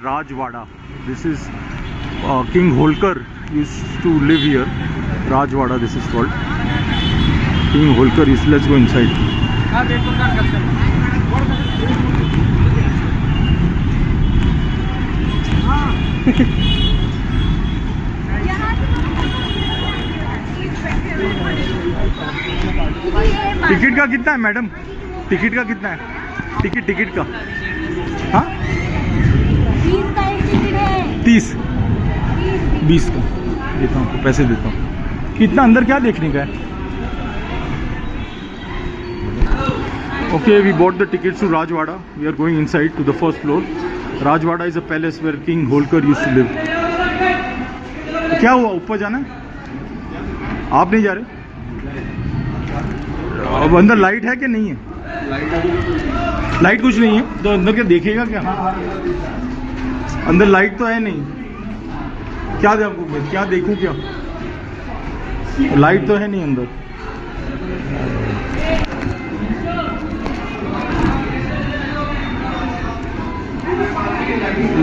Rajwada. This is King Holkar used to live here. Rajwada, this is called. King Holkar used. Let's go inside. Ticket का कितना है madam? Ticket का कितना है? Ticket का हाँ 30 20 का देता हूँ, पैसे देता हूँ। कितना अंदर क्या देखने का है? Okay, we bought the tickets to Rajwada. We are going inside to the first floor. Rajwada is a palace where King Holkar used to live. तो क्या हुआ, ऊपर जाना है? आप नहीं जा रहे? अब अंदर लाइट है कि नहीं है? लाइट कुछ नहीं है तो अंदर क्या देखेगा क्या? अंदर लाइट तो है नहीं, क्या देखूँ? क्या देखूँ क्या? लाइट तो है नहीं अंदर।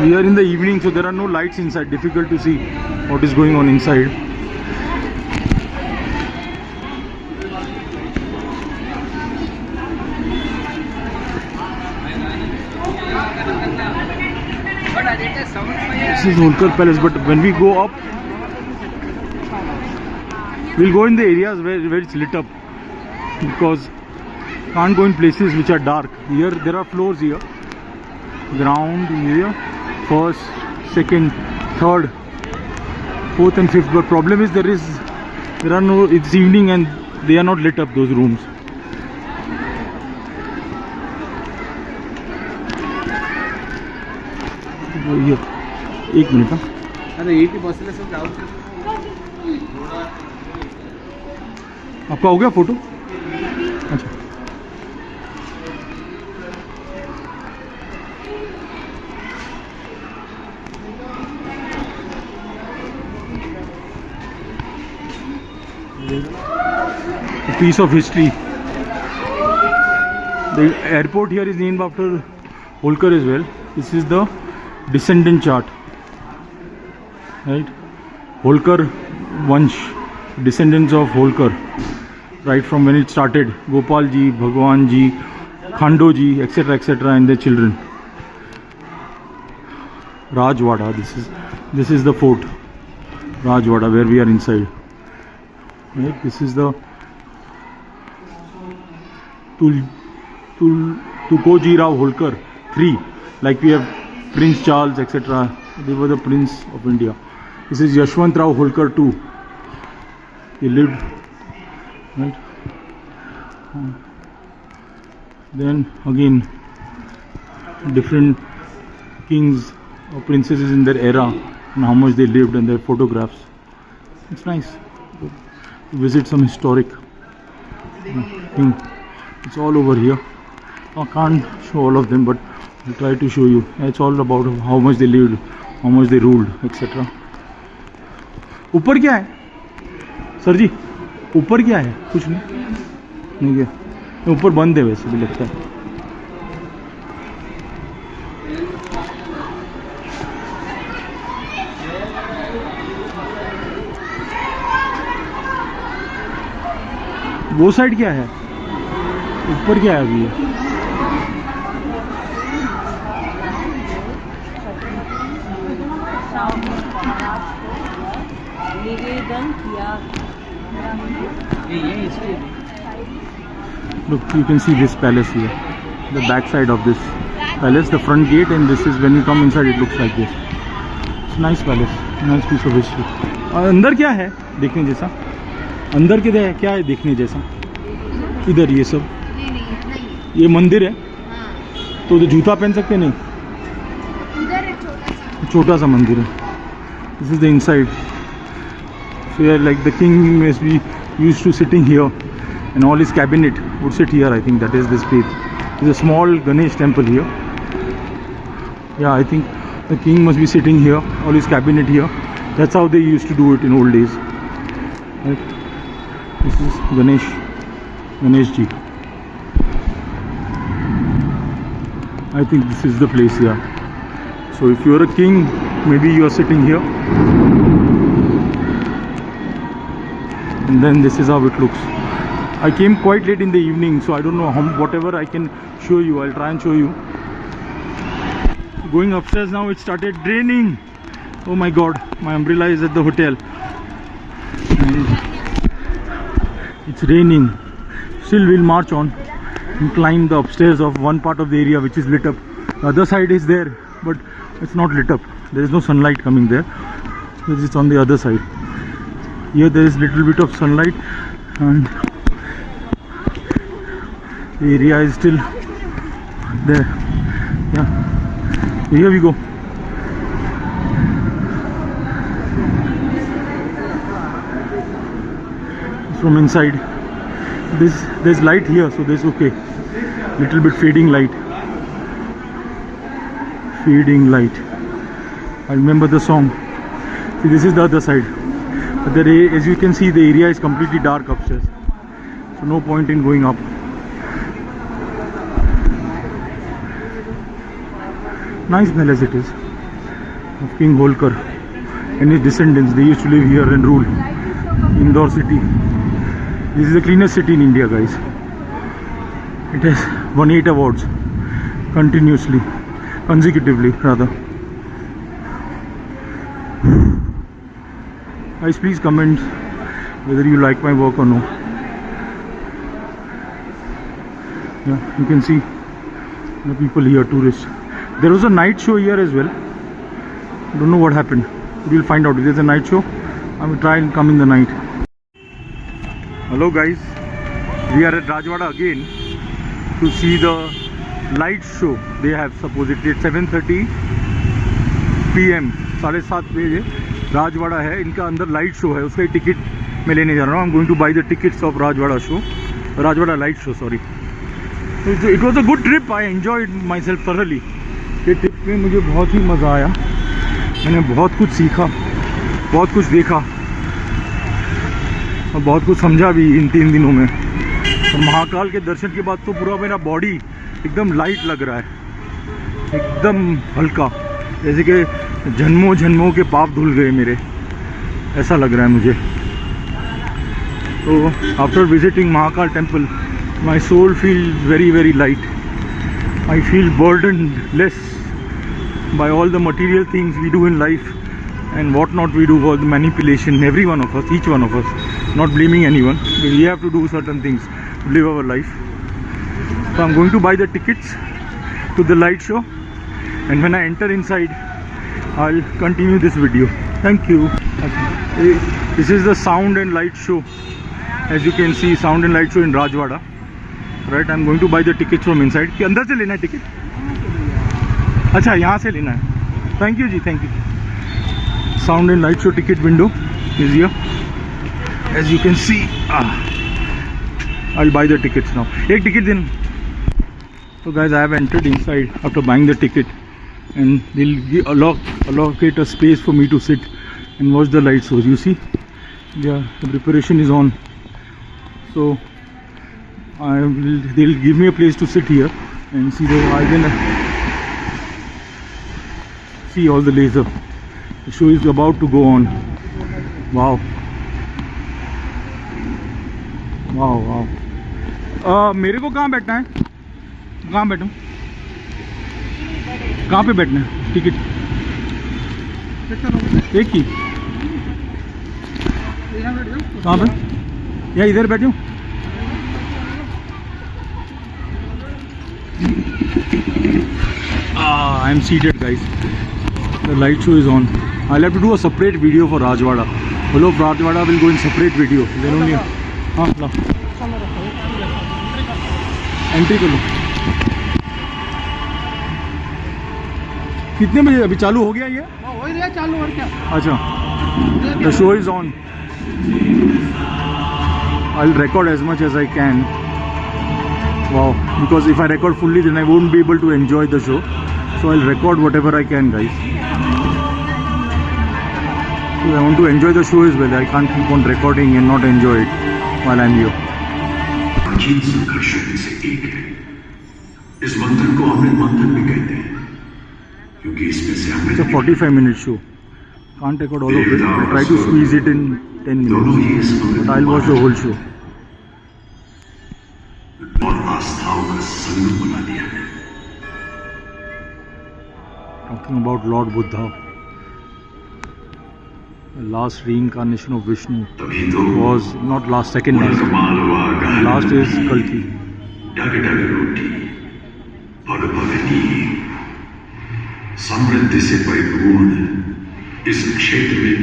We are in the evening, so there are no lights inside. Difficult to see what is going on inside. This is Holkar Palace, but when we go up, we'll go in the areas where it's lit up, because can't go in places which are dark. Here there are floors here. Ground here, first, second, third, fourth and fifth, but problem is there are no, it's evening and they are not lit up, those rooms. ये एक minute, अरे 80% सब जाओ। आपका हो गया photo? अच्छा, a piece of history. The airport here is named after Holkar as well. This is the descendant chart, right? Holkar Vansh, descendants of Holkar, right from when it started. Gopal ji, Bhagwan ji, Khando ji, etc., etc., and their children. Rajwada. This is the fort, Rajwada, where we are inside. Right? This is the Tukoji Rao Holkar 3, like we have Prince Charles, etc. They were the Prince of India. This is Yashwant Rao Holkar 2. He lived, right? Then again, different kings or princesses in their era and how much they lived and their photographs. It's nice to visit some historic thing. It's all over here. I can't show all of them, but I'll try to show you. It's all about how much they lived, how much they ruled, etc. ऊपर क्या है sir जी? ऊपर क्या है? कुछ नहीं क्या? ऊपर बंद है वैसे भी लगता है। वो साइड क्या है? ऊपर क्या है अभी? Look, you can see this palace here, the back side of this palace, the front gate, and this is when you come inside, it looks like this. It's a nice palace, nice piece of history. और अंदर क्या है देखने जैसा? अंदर क्या है देखने जैसा? इधर ये सब, ये मंदिर है तो जूता पहन सकते नहीं? छोटा सा मंदिर है. This is the inside. So yeah, like the king must be used to sitting here, and all his cabinet would sit here. I think that is this place. There's a small Ganesh temple here. Yeah, I think the king must be sitting here, all his cabinet here. That's how they used to do it in old days. Right? This is Ganesh ji. I think this is the place here. So if you are a king, maybe you are sitting here. And then this is how it looks. I came quite late in the evening, so I don't know whatever I can show you, I'll try and show you. Going upstairs now, it started raining. Oh my god, my umbrella is at the hotel. And it's raining. Still we'll march on and climb the upstairs of one part of the area which is lit up. The other side is there, but it's not lit up. There is no sunlight coming there. It's on the other side. Here there is little bit of sunlight and the area is still there. Yeah, here we go. From inside, there's light here, so there's okay. Little bit fading light. Fading light. I remember the song. See, this is the other side. But as you can see, the area is completely dark upstairs, so no point in going up. Nice palace it is of King Holkar and his descendants. They used to live here and rule Indore city. This is the cleanest city in India, guys. It has won 8 awards consecutively rather. Guys, please comment whether you like my work or no. Yeah, you can see the people here, tourists. There was a night show here as well. Don't know what happened. We'll find out if there's a night show. I will try and come in the night. Hello guys, we are at Rajwada again to see the light show they have supposedly at 7:30 PM. 7:30 बजे राजवाड़ा है, इनका अंदर light show है, उसका ticket मैं लेने जा रहा हूँ. I am going two by the tickets of Rajwada show, Rajwada light show, sorry. It was a good trip. I enjoyed my self thoroughly. ये ट्रिप में मुझे बहुत ही मज़ा आया. मैंने बहुत कुछ सीखा, बहुत कुछ देखा और बहुत कुछ समझा भी इन 3 दिनों में. और महाकाल के दर्शन के बाद तो पूरा मेरा बॉडी एकदम लाइट लग रहा है, एकदम हल्का, जैसे कि जन्मों जन्मों के पाप धुल गए मेरे, ऐसा लग रहा है मुझे. तो after visiting Mahakal temple, my soul feel very very light. I feel burdened less by all the material things we do in life and what not we do for the manipulation. Every one of us, each one of us, not blaming anyone, but we have to do certain things to live our life. So I'm going to buy the tickets to the light show, and when I enter inside, I'll continue this video. Thank you. This is the sound and light show. As you can see, sound and light show in Rajwada. Right, I'm going to buy the tickets from inside. कि अंदर से लेना है ticket? अच्छा, यहाँ से लेना है. Thank you जी, thank you. Sound and light show ticket window is here. As you can see, I'll buy the tickets now. एक टिकट देना. So guys, I have entered inside after buying the ticket, and they'll allocate a space for me to sit and watch the light shows. You see, yeah, the preparation is on. So they'll give me a place to sit here and see see all the laser. The show is about to go on. Wow. Wow, wow. मेरे को कहाँ बैठना है? कहाँ बैठूं? कहाँ पे बैठना है? टिकट एक ही? कहाँ पे? या इधर बैठूं? I am seated, guys. The light show is on. I'll have to do a separate video for Rajwada. All of Rajwada will go in separate video. Then only. हाँ, ला. एंट्री कर लो. कितने बजे अभी चालू हो गया ये? हो गया चालू और क्या? अच्छा. The show is on. I'll record as much as I can. Wow, because if I record fully, then I won't be able to enjoy the show. So I'll record whatever I can, guys. So I want to enjoy the show as well. I can't keep on recording and not enjoy it while I'm here. प्राचीन संघर्षों में से एक है. इस मंत्र को अमृत मंत्र भी कहते हैं. क्योंकि इसमें से हमें It's a 45-minute show. Can't take out all of it. I'll try to squeeze it in 10 minutes. But I'll watch the whole show. और आस्थाओं का संगम बना दिया है। Talking about Lord Buddha, the last reincarnation of Vishnu तभी तो was not last, second last. कमाल हुआ गहन Last is Kalki. डग डग रोटी भग भग नीर समृद्धि से परिपूर्ण इस क्षेत्र में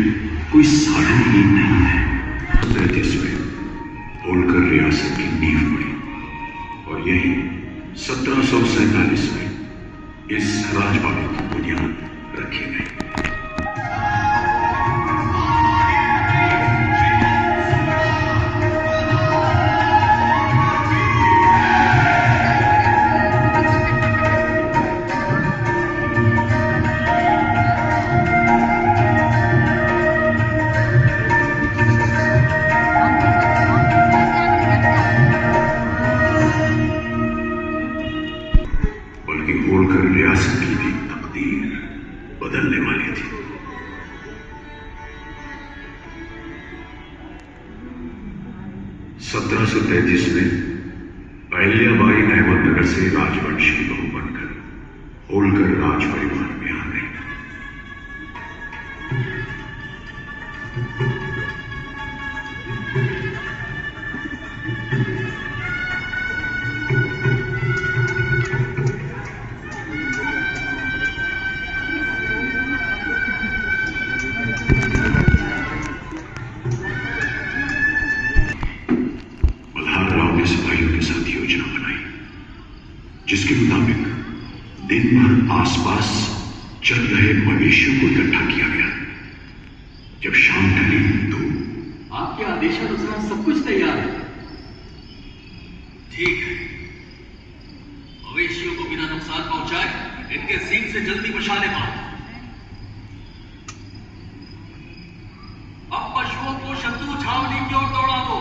कोई साधन ही नहीं है। 33 में होलकर रियासत की नींव पड़ी और यही 1747 में इस राजवाड़े की बुनियाद रखी गई। होलकर रियासत की भी तकदीर बदलने वाली थी। सत्रह सौ 33 में अहिल्याबाई अहमदनगर से राजवंशी बहू बनकर होलकर राज परिवार में आ गई। सिपाहियों के साथ योजना बनाई जिसके मुताबिक दिन भर आसपास चल रहे मवेशियों को इकट्ठा किया गया। जब शाम ढली तो आपके आदेशानुसार सब कुछ तैयार है। ठीक है, मवेशियों को बिना नुकसान पहुंचाए इनके सींग से जल्दी मशाले मारो। अब पशुओं को शत्रु छावनी की ओर दौड़ा दो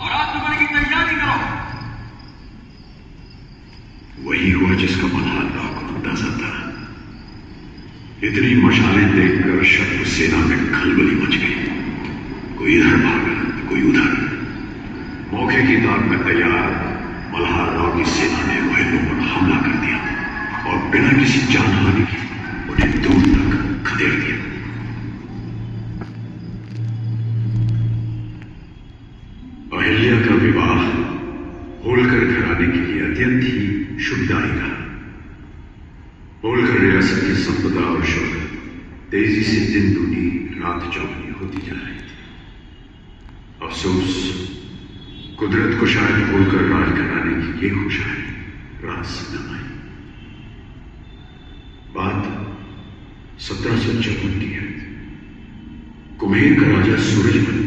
और आक्रमण की तैयारी करो। वही हुआ जिसका मल्हार राव को अंदाजा था। इतनी मशालें देखकर शत्रु सेना में खलबली मच गई। कोई इधर भागा तो कोई उधर। मौके की ताक में तैयार मल्हार राव की सेना ने महलों पर हमला कर दिया और बिना किसी जानहानि के उन्हें दूर तक खदेड़ दिया। अहिल्या का विवाह होलकर घराने के लिए अत्यंत ही शुभदायी रहा। होलकर रियासत की संपदा और शोहरत तेजी से दिन दूनी रात चौगुनी होती जा रही थी। अफसोस, कुदरत को शायद होलकर राज घराने की ये खुशहाली रास न आई। बात 1754 की है। कुम्हेर का राजा सूरजमल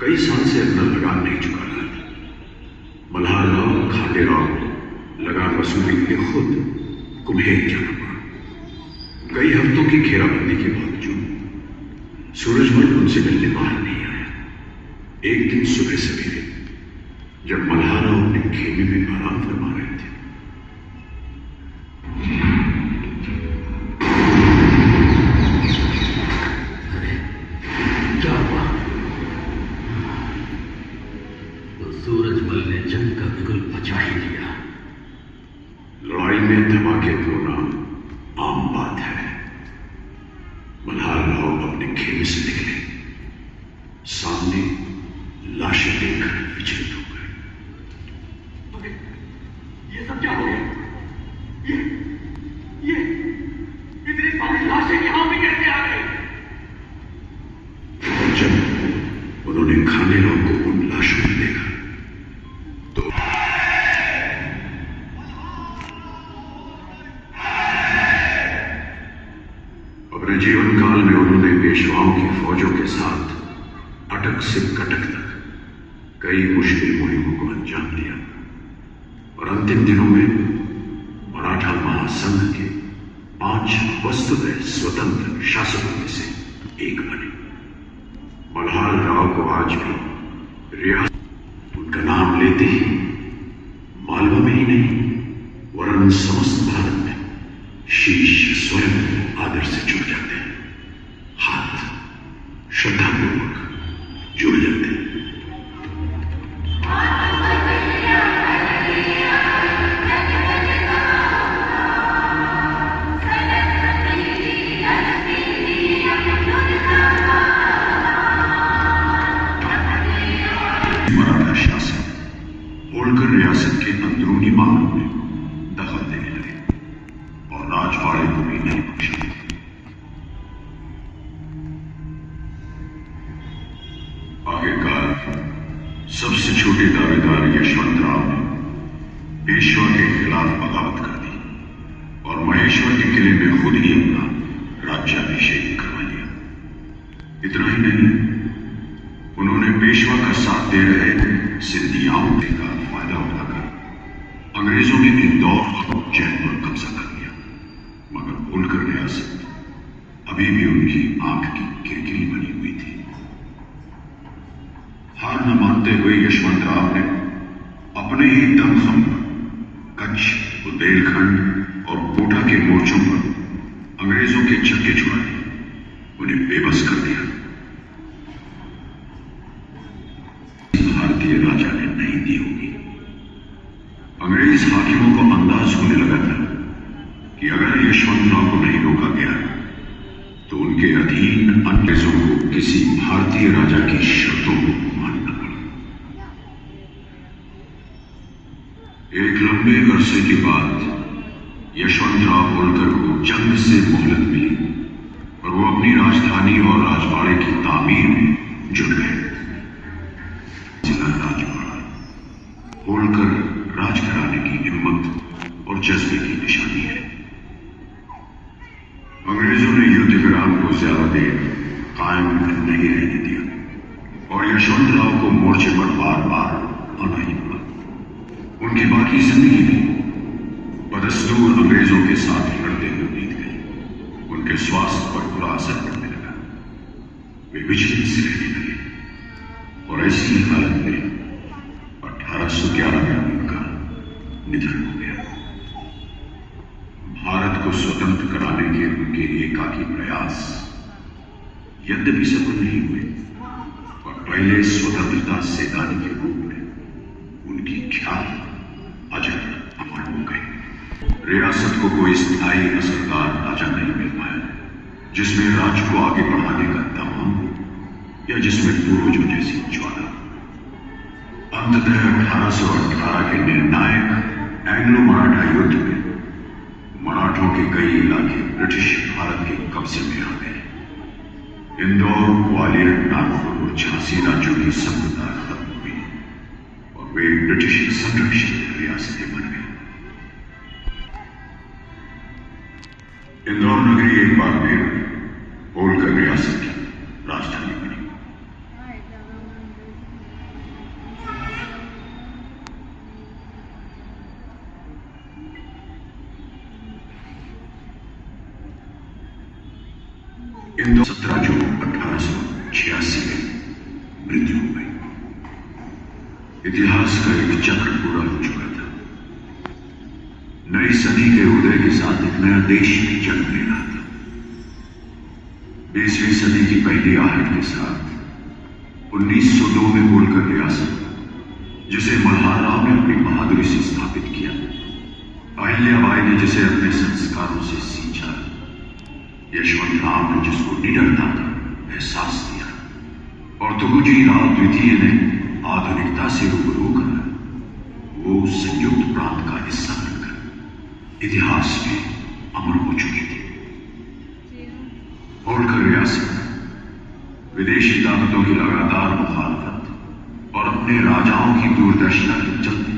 कई साल से अपना लगान नहीं चुका रहा था। मल्हार राव खांडे राव लगान वसूली के लिए खुद कुम्हेर जाना पड़ा। कई हफ्तों की घेराबंदी के बावजूद सूरजमल उनसे मिलने बाहर नहीं आया। एक दिन सुबह सवेरे जब मल्हार राव अपने खेमे में आराम फरमा रहे थे, क्या हुआ? तो सूरजमल ने जंग का बिगुल बचा ही दिया। लड़ाई में धमाके होना आम बात है। मल्हार राव अपने खेमे से निकले, सामने लाशें देखकर विचलित हो गए। ये सब क्या हो गया? ये इतनी सारी लाशें यहां पे कैसे आ गई? जब उन्होंने खाने राव को उन लाशों में देखा तो अपने जीवन काल में उन्होंने पेशवाओं की फौजों के साथ अटक से कटक तक कई मुश्किल मुहिमों को अंजाम दिया और अंतिम दिनों में मराठा महासंघ के 5 वस्तुतः स्वतंत्र शासकों में से एक बने। मल्हार राव को आज भी रियासत उनका नाम लेते ही मालवा में ही नहीं वरन समस्त भारत में शीश स्वयं आदर से जुड़ जाते हैं, हाथ श्रद्धापूर्वक जुड़ जाते हैं। मराठा शासन होलकर रियासत के अंदरूनी मामलों में दखल देने लगे और राजवाड़े को भी नहीं बख्शा। आखिरकार सबसे छोटे दावेदार यशवंतराव ने पेशवा के खिलाफ बगावत कर दी और महेश्वर के किले में खुद ही अपना राज्याभिषेक करवा लिया। इतना ही नहीं, उन्होंने पेशवा का साथ दे रहे सिंधियाओं का फायदा उठाकर अंग्रेजों ने इंदौर और उज्जैन पर कब्जा कर लिया, मगर होलकर रियासत अभी भी उनकी आंख की किरकिरी बनी हुई थी। हार न मानते हुए यशवंतराव ने अपने ही दमखम कच्छ, बुंदेलखंड और कोटा के मोर्चों पर अंग्रेजों के छक्के छुड़ाए, उन्हें बेबस कर दिया। भारतीय राजा ने नहीं दी होगी। अंग्रेज हाकिमों को अंदाज होने लगा था कि अगर यशवंतराव को नहीं रोका गया तो उनके अधीन अंग्रेजों को किसी भारतीय राजा की शर्तों को मानना पड़ा। एक लंबे अरसे के बाद यशवंतराव होलकर को जंग से मोहलत मिली और वो अपनी राजधानी और राजवाड़े की तामीर में जुट गए। जिला राजवाड़ा होलकर राज कराने की हिम्मत और जज्बे की निशानी है। अंग्रेजों ने युद्ध विराम को ज्यादा देर कायम नहीं रहने दिया और यशवंतराव को मोर्चे पर बार बार आना ही पड़ा। उनकी बाकी जिंदगी भी बदस्तूर अंग्रेजों के साथ लड़ते हुए बीत गई। उनके स्वास्थ्य पर बुरा असर पड़ने लगा, वे विचलित से रहने लगे और ऐसी हालत में 1811 में उनका निधन हो गया। भारत को स्वतंत्र कराने के उनके एकाकी प्रयास यद्यपि सफल नहीं हुए और पहले स्वतंत्रता सेनानी के रूप में उनकी ख्याति अजर अमर हो गई। रियासत को कोई स्थायी असरदार राजा नहीं मिल पाया जिसमें राज्य को आगे बढ़ाने का दम हो या जिसमें पूर्वजों जैसी ज्वाला। अंततः 1818 के निर्णायक एंग्लो मराठा युद्ध में मराठों के कई इलाके ब्रिटिश भारत के कब्जे में आ गए। इंदौर, ग्वालियर, नागपुर और झांसी राज्यों की संप्रभुता खत्म हुई और वे ब्रिटिश संरक्षित रियासतें बन गई। इंदौर नगरी एक बार फिर होलकर रियासत की राजधानी बनी। इंदौर 17 जून 1886 में मृत्यु हो गई। इतिहास का एक चक्र पूरा हो चुका था। नई सदी के उदय के साथ एक नया देश भी जन्म ले रहा था। 20वीं सदी की पहली आहट के साथ 1902 में होलकर रियासत, जिसे मल्हार राव ने अपनी बहादुरी से स्थापित किया, अहिल्याबाई ने जिसे अपने संस्कारों से सींचा, यशवंतराव ने जिसको निडरता का एहसास दिया और तुगुजी राव द्वितीय ने आधुनिकता से रूबरू करा, वो संयुक्त प्रांत का हिस्सा बनकर इतिहास में अमर हो चुकी थी। होलकर रियासत विदेशी ताकतों की लगातार मुखालफत और अपने राजाओं की दूरदर्शिता के चलते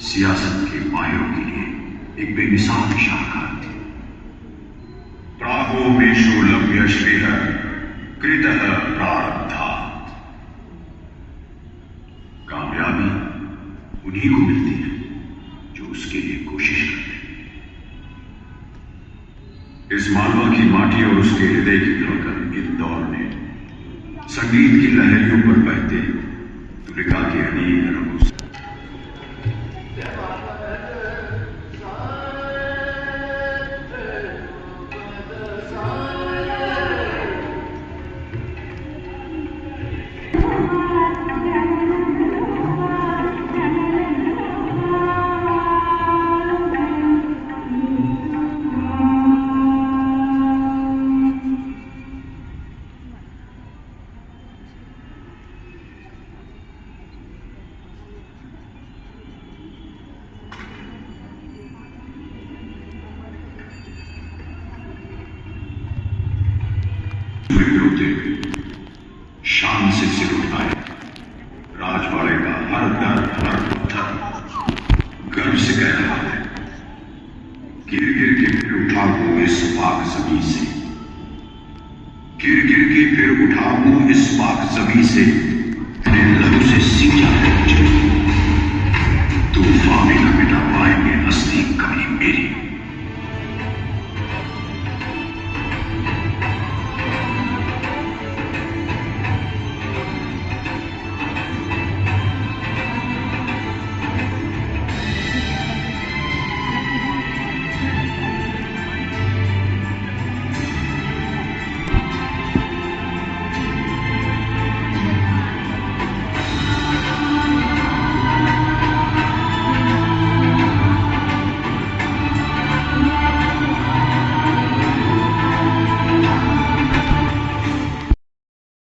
सियासत के माहिरों के लिए एक बेमिसाल शाहकार थी। प्रागो मेषो लभ्य श्रेय कृतः प्रारब्धात्। कामयाबी उन्हीं को मिलती है जो उसके लिए कोशिश करते हैं। इस मालवा की माटी और उसके हृदय की धड़कन इंदौर ने संगीत की लहरियों पर बहते तुलिका के अनेक रंगों से रोते हुए शान से सिर उठाए, राजवाड़े का हर दर हर पत्थर गर्व से कह रहा है, गिर गिर के फिर उठा हूं इस पाक जमीन से, गिर गिर के फिर उठा हूं इस पाक जमीन से, लहू से सींचा है